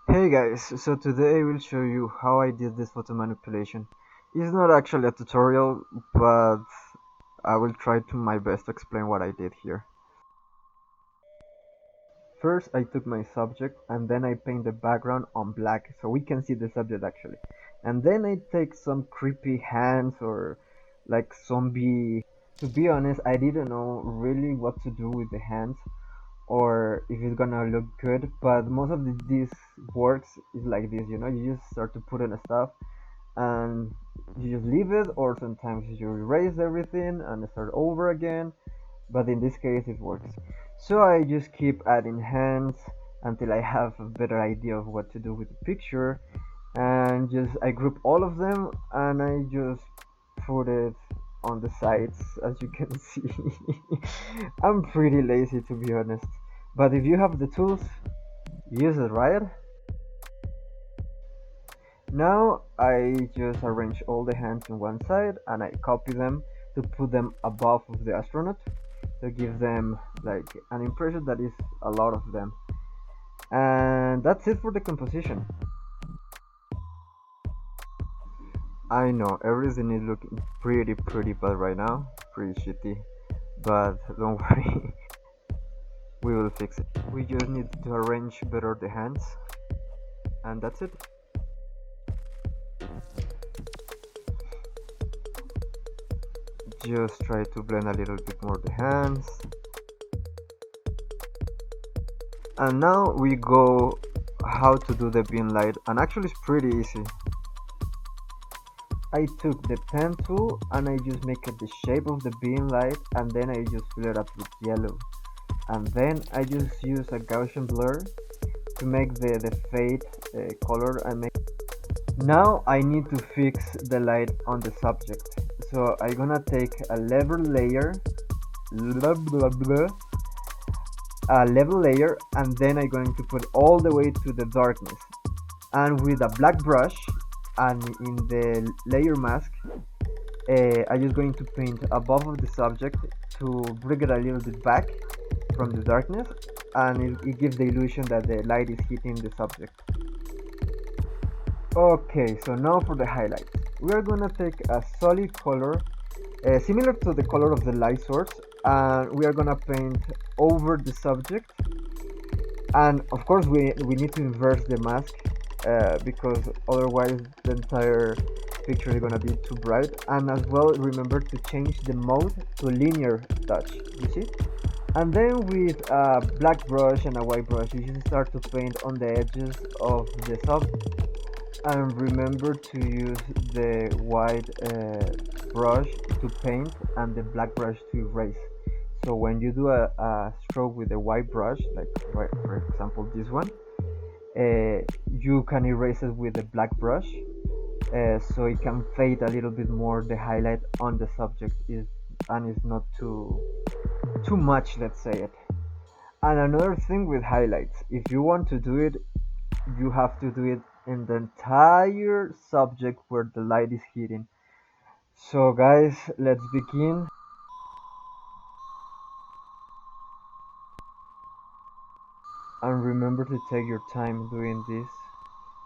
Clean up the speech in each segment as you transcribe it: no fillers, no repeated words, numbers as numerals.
Hey guys, so today I will show you how I did this photo manipulation. It's not actually a tutorial, but I will try to my best to explain what I did here. First I took my subject and then I paint the background on black so we can see the subject actually. And then I take some creepy hands or like zombie. To be honest, I didn't know really what to do with the hands or if it's gonna look good, but most of these works is like this, you just start to put in stuff and you just leave it, or sometimes you erase everything and start over again, but in this case it works. So I just keep adding hands until I have a better idea of what to do with the picture, and just I group all of them and I just put it on the sides as you can see. I'm pretty lazy to be honest, but if you have the tools, use it, right? Now I just arrange all the hands on one side and I copy them to put them above of the astronaut to give them like an impression that is a lot of them. And that's it for the composition. I know everything is looking pretty bad right now, pretty shitty, but don't worry, we will fix it. We just need to arrange better the hands, and that's it. Just try to blend a little bit more the hands. And now we go how to do the beam light, and actually it's pretty easy. I took the pen tool and I just make it the shape of the beam light, and then I just fill it up with yellow, and then I just use a Gaussian blur to make the fade color and make. Now I need to fix the light on the subject, so I'm gonna take a level layer, blah, blah, blah, a level layer, and then I'm going to put all the way to the darkness, and with a black brush and in the layer mask, I'm just going to paint above of the subject to bring it a little bit back from the darkness, and it gives the illusion that the light is hitting the subject. Okay, so now for the highlights. We are gonna take a solid color, similar to the color of the light source, and we are gonna paint over the subject. And of course, we need to inverse the mask because otherwise the entire picture is gonna be too bright. And as well, remember to change the mode to linear touch. You see? And then with a black brush and a white brush, you just start to paint on the edges of the subject. And remember to use the white brush to paint and the black brush to erase. So when you do a stroke with the white brush, like for example this one, you can erase it with the black brush, so it can fade a little bit more the highlight on the subject is, and it's not too much, let's say it. And another thing with highlights, if you want to do it, you have to do it in the entire subject where the light is hitting. So guys, let's begin. And remember to take your time doing this,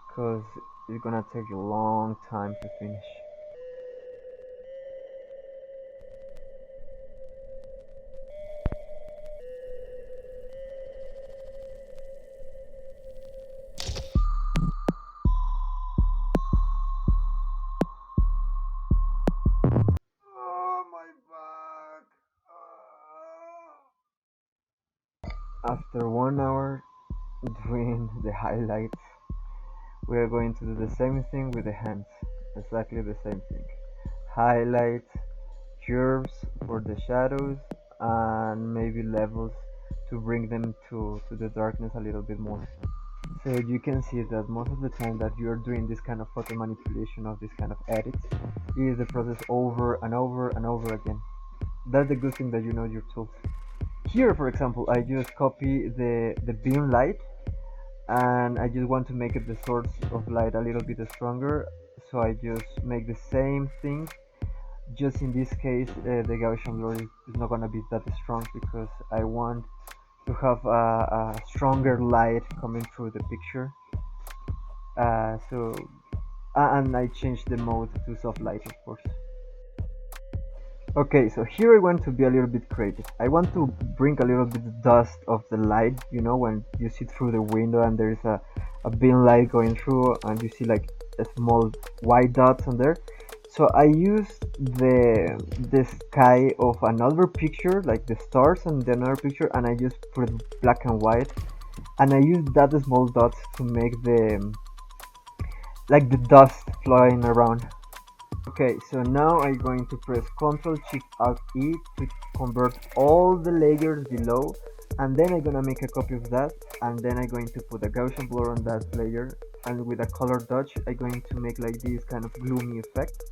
because it's gonna take you a long time to finish. Oh, my back. After 1 hour doing the highlights, we are going to do the same thing with the hands. Exactly the same thing. Highlight, curves for the shadows, and maybe levels to bring them to the darkness a little bit more. So you can see that most of the time that you are doing this kind of photo manipulation of this kind of edits is the process over and over and over again. That's the good thing that you know your tools. Here, for example, I just copy the beam light, and I just want to make it the source of light a little bit stronger, so I just make the same thing. Just in this case, the Gaussian blur is not gonna be that strong because I want to have a stronger light coming through the picture. And I changed the mode to soft light, of course. Okay, so here I want to be a little bit creative. I want to bring a little bit of dust of the light, you know, when you see through the window and there's a beam light going through and you see like a small white dots on there. So I used the sky of another picture, like the stars and the another picture, and I just put it black and white, and I used that small dots to make the like the dust flying around. Okay, so now I'm going to press Ctrl Shift Alt E to convert all the layers below, and then I'm gonna make a copy of that, and then I'm going to put a Gaussian blur on that layer, and with a color dodge I'm going to make like this kind of gloomy effect.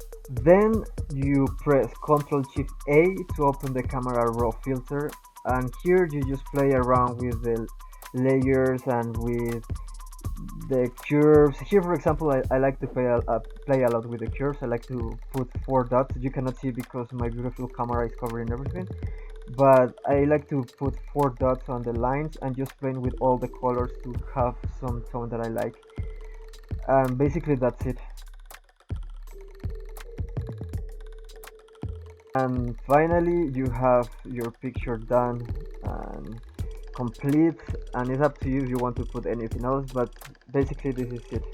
Then you press Ctrl Shift A to open the camera raw filter, and here you just play around with the layers and with the curves. Here, for example, I like to play a lot with the curves. I like to put 4 dots. You cannot see because my beautiful camera is covering everything, but I like to put 4 dots on the lines and just playing with all the colors to have some tone that I like. And basically that's it. And finally you have your picture done and complete, and it's up to you if you want to put anything else, but basically this is it.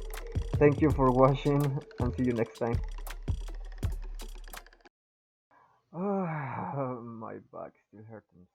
Thank you for watching and see you next time. My back still hurting.